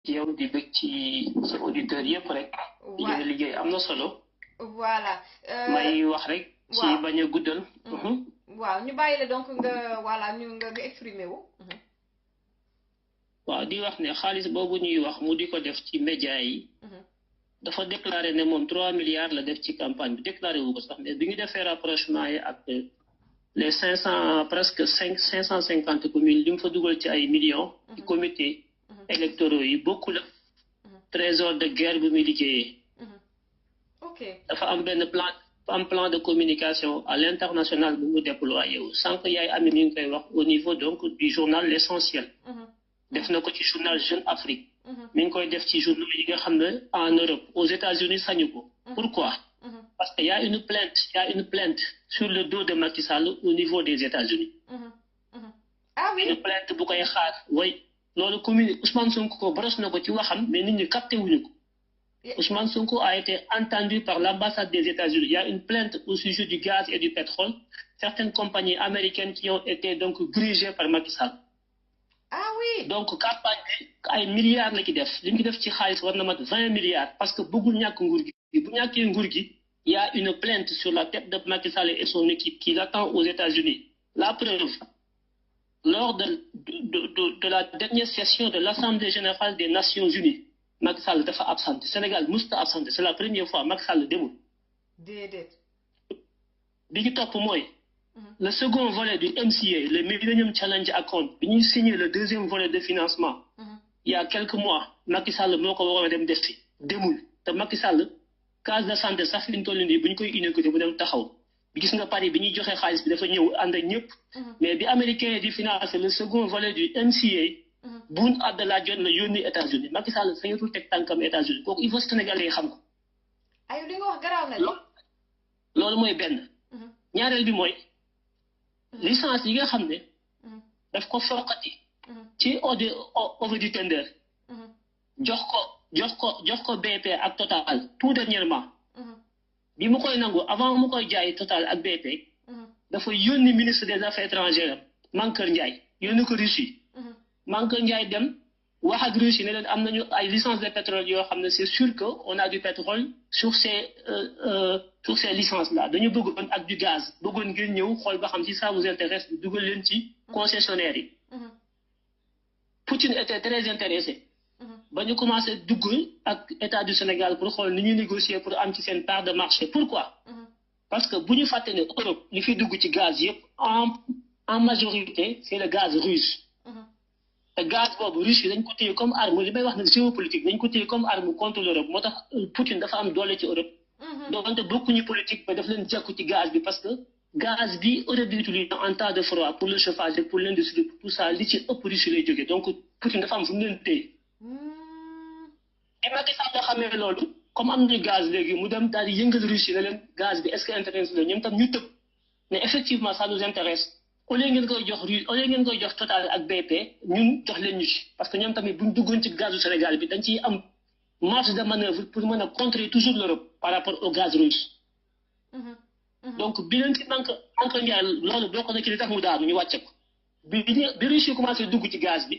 ci yow di bëgg ci sa auditeurs yëpp rek. di Wa- liggéey am na solo. voilà. may wax rek. ci waaw. bañ a guddal. waaw ñu bàyyi la donc nga voilà nga exprimer wu. waaw di wax ne xaalis boobu ñuy wax mu di ko def ci média yi. dafa déclaré ne moom 3 milliards la def ci campagne bi déclaré wu ko sax mais bi ñu defee rapprochement yi ak les 500 presque 550 communes li mu fa dugal ci ay millions. ci comité électoraux yi bokkul ak trésor de guerre bu muy liggéeyee. ok dafa am benn plan de communication à l'international bu mu déployé wu sànq yaay ami mi ngi koy wax au niveau donc du journal l'essentiel. def na ko ci journal Jeune Afrique. mi ngi koy def ci journaux yi nga xam ne en Europe aux États-Unis sañu ko. pourquoi parce que y a une plainte sur le dos de Macky Sall au niveau des États-Unis. ah oui une plainte bu koy xaar way loolu commune Ousmane Sonko boros na ko ci waxam mais nit ñi capté wuñu ko. Ousmane Sonko a été entendu par l'ambassade des États-Unis. Il y a une plainte au sujet du gaz et du pétrole. Certaines compagnies américaines qui ont été donc dirigées par Macky Sall. ah oui Donc campagne bi ay milliards la ki def li mu ki def ci xaalis war na mat 20 milliards parce que bëggul ñàkk nguur gi bu ñàkkee nguur gi il y a une plainte sur la tête de Macky Sall et son équipe qui l'attend aux États-Unis. La preuve, lors de la dernière session de l'Assemblée générale des Nations Unies, Macky Sall dafa absenté Sénégal musta absenté c'est la première fois Macky Sall demul. déedéet. bi ñu topp mooy le second volet du MCA le Millennium Challenge Account bi ñuy signé le deuxième volet de financement il y a quelques mois Macky Sall moo ko waroon a dem def fi demul te Macky Sall case de santé sax fi ñu toll nii bu ñu koy inauguré bu dem taxaw bi gis nga Paris bi ñuy joxe xaalis bi dafa ñëw ànd ak ñëpp mais bi américain yi di financer le second volet du MCA Boun Abdallah Dionne la yónni États-Unis Macky Sall sañatul teg tànkam États-Unis kooku il faut Sénégalais yi xam ko. ayo li nga wax garaaw na de. loolu mooy benn. ñaareel bi mooy licence yi nga xam ne daf ko foqati ci over du tender jox ko BP ak Total tout dernièrement bi mu koy nangu avant mu koy jaay Total ak BP dafa yónni ministre des affaires étrangères Mankeur Ndiaye yónni ko Russie Mankeur Ndiaye dem wax ak Russie ne leen am nañu ay licence de pétrole yoo xam ne c'est sûr que on a du pétrole sur ces licences là dañu bëggoon ak du gaz bëggoon ngeen ñëw xool ba xam si ça vous intéresse dugal leen ci concessionnaire yi. Poutine était très intéressé. ba ñu commencé dugg ak état du Sénégal pour xool ni ñuy négocier pour am ci seen part de marché pourquoi parce que bu ñu fàtte ne Europe li fi dugg ci gaz yëpp en majorité c'est le gaz russe. te gaz boobu Russie dañ ko téye comme arme li may wax ne géopolitique dañ ko téye comme arme contre l'Europe moo tax Poutine dafa am doole ci Europe. doonte bokkuñu politique ba daf leen jekku ci gaz bi parce que gaz bi Europe bi utilise en temps de froid pour le chauffage et pour l'industrie pour tout ça li ci ëpp Russie lay jógee donc Poutine dafa am fu mu leen téye. bi Macky Sall nga xamee loolu comme am nañu gaz léegi mu dem daal di yëngal Russie ne leen gaz bi est-ce que intéresse la ñoom tam ñu tëb ne effectivement ça nous intéresse au lieu ngeen koy jox Russie au lieu ngeen koy jox Total ak BP ñun jox leen ñu ci parce que ñoom tamit buñ duggoon ci gazu Sénégal bi dañ ciy am marge de manœuvre pour mën a contrer toujours l'Europe par rapport au gaz russe. donc bi leen ci manque Ndiaye loolu bokk na ci li tax mu daanu ñu wàcce ko bi Russie commencé dugg ci gaz bi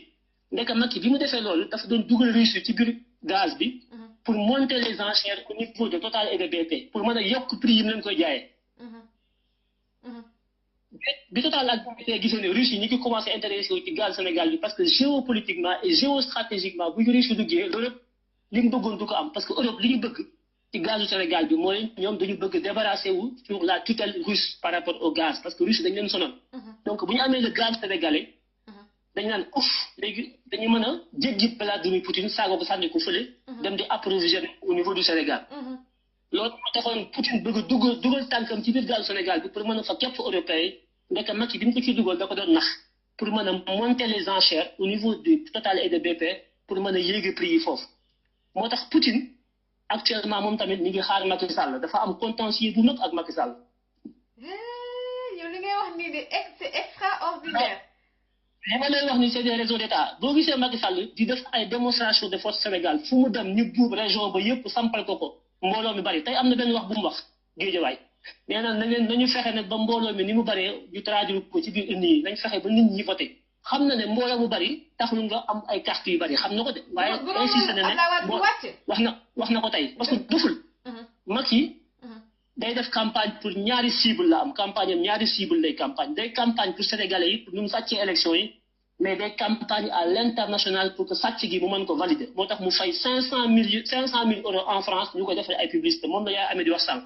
ndek Macky bi mu defee loolu dafa doon dugal Russie ci biir gaz bi pour monter les enchères au niveau de Total et de BP pour mën a yokk prix yi mu leen koy jaayee. bi Total ak BP gisee ne Russie ñi ngi commencé intéressé wu ci gaz Sénégal bi parce que géopolitiquement et géostratégiquement bu Russie duggee loolu li mu bëggoon du ko am parce que Europe li ñu bëgg ci gazu Sénégal bi mooy ñoom dañu bëgg débarrasser wu sur la tutelle russe par rapport au gaz parce que Russie dañ leen sonal. donc bu ñu amee le gaz sénégalais dañ naan ouf léegi dañu mën a jéggi Vladimir Poutine saago ko sànni ko fële dem di approvisionner au niveau du Sénégal. loolu moo taxoon Poutine bëgg a dugal tànkam ci biir gazu Sénégal bi pour mën a fa képp européen ndek Macky bi mu ko ci dugal da ko doon nax pour mën a monter les enchères au niveau du Total et de BP pour mën a yéegi prix yi foofu. moo tax Poutine actuellement moom tamit mi ngi xaar Macky Sall dafa am contentieux bu mag ak Macky Sall. yow li ngay wax nii de c'est extraordinaire. li ma lay wax ni c'est des réseaux d'État boo gisee Macky Sall di def ay démonstration de force Sénégal fu mu dem ñu buub région ba yëpp sampal ko mbooloo mi bari tey am na benn wax bu mu wax Guédiawaye nee na nañu fexe nag ba mbooloo mi ni mu baree ñu traduire ko ci biir urne yi nañ fexe ba nit ñi voté xam na ne mbooloo mu bari taxul nga am ay carte yu bari xam na ko de waaye insisté na ne wax na ko tey parce que duful Macky day def campagne pour ñaari cible la am campagne am ñaari cible lay campagne day campagne pour sénégalais yi pour ñu mu sàccee élection yi mais day campagne à l'international pour que sàcc gi mu mën ko valider moo tax mu fay 500 000 euros en France ñu ko defee ay publicité moom la yaa amee di wax sànq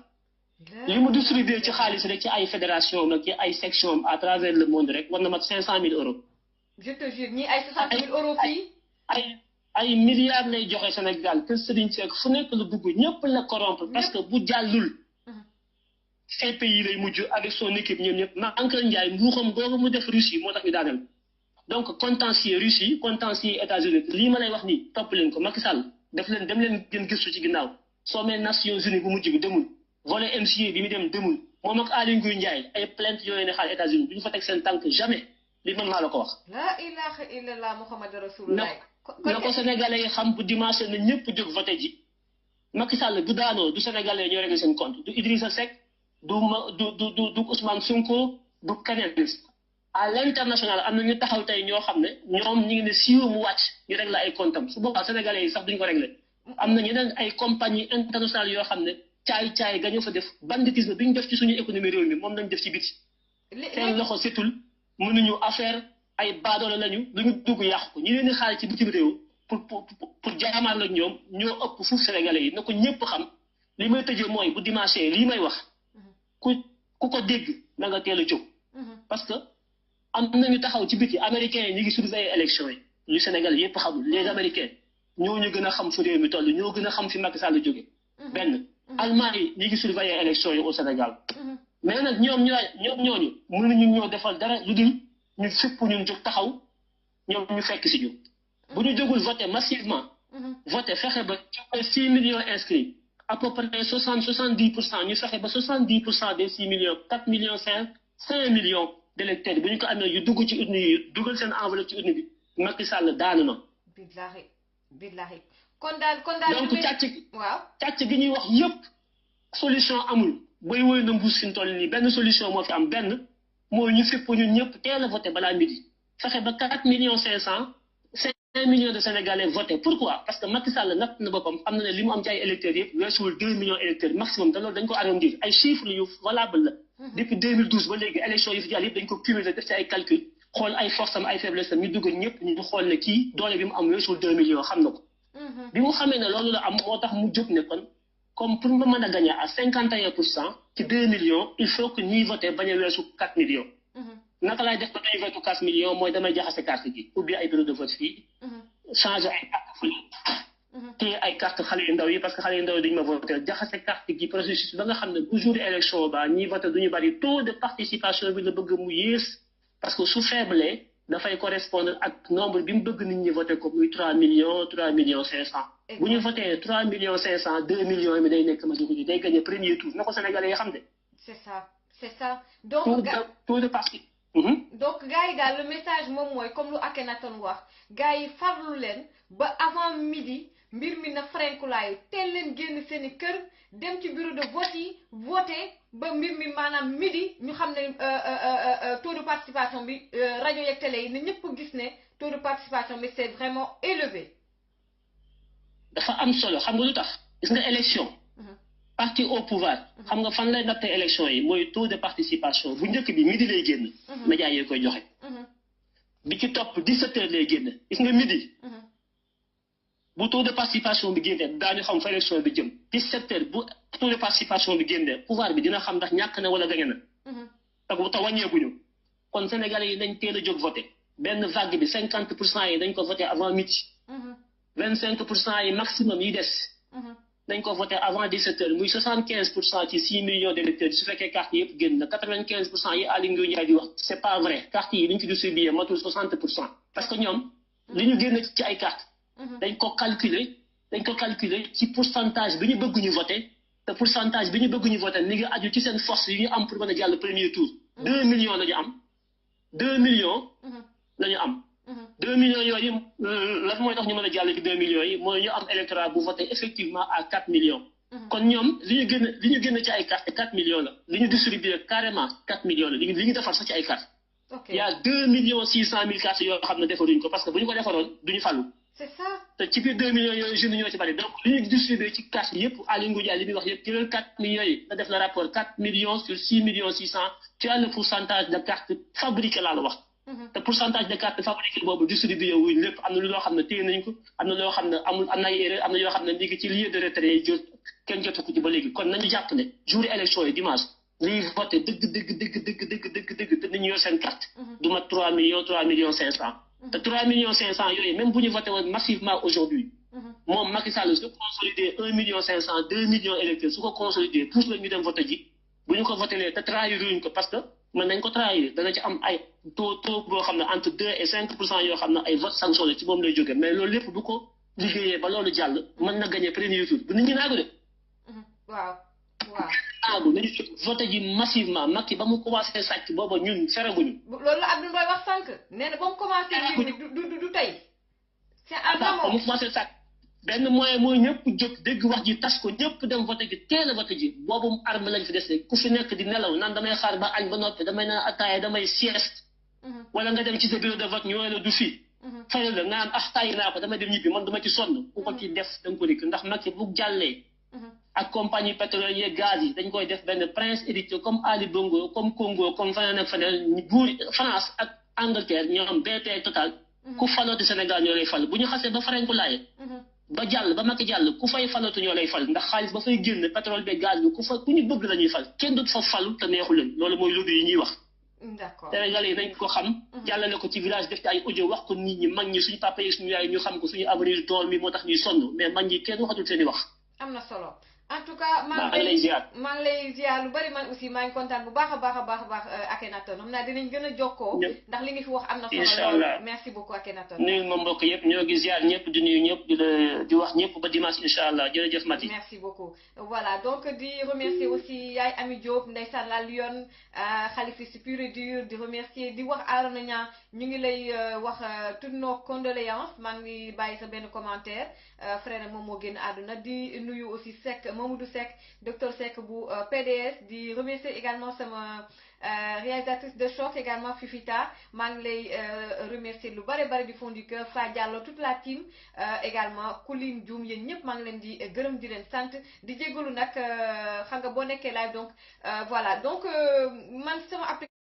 li mu distribué ci xaalis rek ci ay fédération nag ci ay section à travers le monde rek war na mat 500 000 euros. je te jure ñii ay 60 000 euros fii. ay milliards lay joxe Sénégal te Serigne Seck fu nekk lu dugg ñëpp la corrompre parce que bu jàllul. ces pays lay mujj avec son équipe ñoom ñëpp Mankeur Ndiaye mbuuxam googu mu def Russie moo tax ñu daaneel donc contentieux Russie contentieux États-Unis lii ma lay wax nii topp leen ko Macky Sall def leen dem leen gën gëstu ci ginnaaw sommet Nations Unies bu mujj bi demul volet MCA bi mu dem demul moom ak Aly Ngouille Ndiaye ay plainte yooyu ne xaar États-Unis du ñu fa teg seen tànk jamais li man maa la ko wax. la ilaha illallah Muhammad rasulullah. na ko sénégalais yi xam bu dimanche na ñëpp jóg voté ji Macky Sall bu daanoo du sénégalais ñoo réglé seen compte du Idrissa Seck du Ousmane Sonko du keneen à l'international am na ñu taxaw tey ñoo xam ne ñoom ñu ngi ne siiw mu wàcc ñu réglé ay comptam su boobaa sénégalais yi sax duñ ko réglé am na ñeneen ay compagnie internationale yoo xam ne caay ga ñu fa def banditisme bi ñu def ci suñu économie réew mi moom lañ def ci biti seen loxo setul mënuñu affaire ay baadoolo lañu lu ñu dugg yàqu ko ñu leen di xaar ci bitim réew pour jaamaar la ñoom ñoo ëpp fuuf sénégalais yi na ko ñëpp xam li may tëjee mooy bu dimanche lii may wax ku ko dégg na nga teel a jóg parce que am nañu taxaw ci biti américains yi ñu ngi surveiller élection yi lu Sénégal yëpp xamul les américains ñoo ñu gën a xam fu réew mi toll ñoo gën a xam fi Macky Sall jóge benn allemand yi ñu ngi surveiller élection yi au Sénégal mais nag ñooñu mënuñu ñoo defal dara lu dul ñu fépp ñun jóg taxaw ñoom ñu fekk si ñu bu ñu jógul voter massivement voter fexe ba 6 millions inscrits à peu près 70% ñu fexe ba 70% des 6 millions 4 millions 5 millions d'électeurs bu ñu ko amee yu dugg ci urne yi dugal seen enveloppe ci urne bi Macky Sall daanu na. billahi kon daal donc càcc gi ñuy wax yëpp solution amul booy woy na mbuus fi mu toll nii benn solution moo fi am benn mooy ñu fépp ñun ñëpp teel a voté balaa midi fexe ba 4 millions 500 5 millions de Sénégalais voté pourquoi parce que Macky Sall natt na boppam xam na ne li mu am ci ay électeurs yëpp weesuwul 2 millions électeurs maximum te loolu dañ ko arrondir ay chiffres yu valable la depuis 2012 ba léegi élection yi fi jàll yëpp dañ ko cumuler def ci ay calcul xool ay force am ay faiblesse am ñu dugg ñëpp ñu xool ne kii doole bi mu am weesuwul 2 millions xam na ko bi mu xamee ne loolu la am moo tax mu jóg ne kon comme pour nga mën a gagner à 51% ci 2 millions il faut que ñuy voté bañ a weesu 4 millions naka laay def ba ñuy voté 4 millions mooy damay jaxase carte gi ubbi ay bureau de vote fii changer ay carte fële téye ay carte xale yu ndaw yi parce que xale yu ndaw yi duñu ma voté jaxase carte gi processus ba nga xam ne bu jour élection ba ñiy voté duñu bari taux de participation bi la bëgg mu yées parce que su faible dafay correspondre ak nombre bi mu bëgg nit ñi voté ko muy 3 millions 500 bu ñu voté 3 millions 500 2 millions mi day nekk majorité day gagné premier tour na ko sénégalais yi xam de c'est ça donc taux de parti donc gars yi daal le message moom mooy comme lu Akhenaton wax gars yi farlu leen ba avant midi mbir mi na frenkulaayu teel leen génn seeni kër dem ci bureau de vote yi voté ba mbir mi maanaam midi ñu xam ne taux de participation bi rajo yeeg télé yi ne ñëpp gis ne taux de participation bi c'est vraiment élevé. dafa am solo xam nga lu tax gis nga élection. parti au pouvoir xam nga fan lay nattee élection yi mooy taux de participation bu njëkk bi midi lay génn. médias yi koy joxe. bi ci topp 17h lay génn gis nga midi. bu taux de participation bi génnee daañu xam fa élection bi jëm 17h bu taux de participation bi génnee pouvoir bi dina xam ndax ñàkk na wala gañe na. te wàññeekuñu kon Sénégalais yi dañ teel a jóg voté benn vague bi 50% yi dañ ko voté avant midi. 25% yi maximum yi des. dañ ko voté avant 17h muy 75% ci 6 millions d'électeurs su fekkee carte yëpp génn na 95% yi Aly Ngouille Ndiaye di wax c'est pas vrai carte yi li ñu ci distribué matul 60% parce que ñoom li ñu génn ci ay carte dañ ko calculer ci pourcentage bi ñu bëgg ñu voté te pourcentage bi ñu bëgg ñu voté ni ngi aju ci seen force yi ñu am pour mën a jàll premier tour 2 millions la ñu am 2 millions la ñu am 2 millions yooyu lan mooy tax ñu mën a jàll ci 2 millions yi mooy ñu am électorat bu voté effectivement à 4 millions kon ñoom li ñu génn ci ay carte 4 millions la li ñu distribué carrément 4 millions la li ñu defar sax ci ay carte ok y a 2,6 millions cartes yoo xam ne defaruñ ko parce que bu ñu ko defaroon duñu fàllu. c'est ça. te ci biir 2 millions yooyu jeunes ñoo ci bari donc li ñu distribué ci carte yëpp Aly Ngouille Ndiaye li muy wax yëpp ci leen 4 millions yi nga def le rapport 4 millions sur 6,6 millions tu as le pourcentage de cartes fabriquées laa la wax. te pourcentage de cartes fabriquées boobu distribué wuñ lépp am na loo xam ne téye nañ ko am na loo xam ne amul am na ay erreur am na yoo xam ne ñu ngi ci lieu de retrait yi jot kenn jotu ko ci ba léegi kon nañu jàpp ne jour élection yi dimanche liy voté dëgg te nañu yor seen carte. du mat 3 millions 500. te 3,5 millions yooyu même bu ñu voté woon massivement aujourd'hui moom Macky Sall su consolidé 1,5 million 2 millions électeurs su ko consolidé tous la ñu dem voté ji bu ñu ko voté lee te trahiruñ ko parce que mën nañ ko trahir dana ci am ay taux boo xam ne entre 2 et 5% yoo xam ne ay vote sanctionné ci moom lay jógee mais loolu lépp bu ko liggéeyee ba loolu jàll mën na gagné premier tour bu nit ñi naagu de. waaw. naagu nañu voté ji massivement Macky ba mu commencé sàcc booba ñun feraguñu. loolu la Abdou Mboye wax sànq nee na ba mu commencé du tey. c'est à ba mu commencé sàcc benn moyen mooy ñëpp jóg dégg wax ji tas ko ñëpp dem voté ji teel a voté ji boobu arme lañ fi dese ku fi nekk di nelaw naan damay xaar ba añ ba noppi damay naan ataaya damay sieste. wala nga dem ci sa bureau de vote ñëwee la du fii. fayal la nga naan tàyyi naa ko damay dem ñibbi man dama ci sonn ku ko ci def da nga ko dikk ndax Macky bu jàllee. ak compagnie pétrolière yeeg gaz yi dañ koy def benn prince héritier comme Ali Bongo comme Congo comme feneen ak feneen buur France ak Angleterre ñoom BP Total. ku falootu Sénégal ñoo lay fal bu ñu xasee ba farenku laaye ba jàll ba Macky jàll ku fay falootu ñoo lay fal ndax xaalis ba fay génn pétrole bi gaz bi ku ñu bëgg la ñuy fal kenn du fa falu te neexu leen loolu mooy lobby yi ñuy wax. d'accord Sénégalais yi nañ ko xam. jàllale ko ci village def ci ay audio wax ko nit ñi mag ñi suñu papa yi suñu yaay ñu xam ko suñu avenir dool mi moo tax ñuy sonn mais mag ñi kenn waxatul seen i wax. am na solo. en tout cas maa ngi lay ziar lu bari man aussi maa ngi kontaan bu baax a baax Akhenaton xam naa dinañ gën a jokkoo ndax li nga fi wax am na solo inchallah merci beaucoup Akhenaton nuyu ma mbokk yëpp ñoo ngi ziar ñëpp di nuyu ñëpp di wax ñëpp ba dimanche inchallah jërëjëf Mati merci beaucoup voilà donc di remercier aussi Yaay Ami Diop ndeysaan la Lyon xalifiste pur et dur di remercier di wax Arona Niang ñu ngi lay wax toutes nos condoléances maa ngi bàyyi sa benn commentaire frère moom moo génn àdduna di nuyu aussi Seck Mamadou Seck docteur Seck bu PDS di remercier également sama réalisatrice de choc également Fifita maa ngi lay remercier lu bari du fond du cœur Fa Diallo toute la team également Kouline Dioum yéen ñëpp maa ngi leen di gërëm di leen sant di jégalu nag xam nga boo nekkee live donc voilà donc man sama application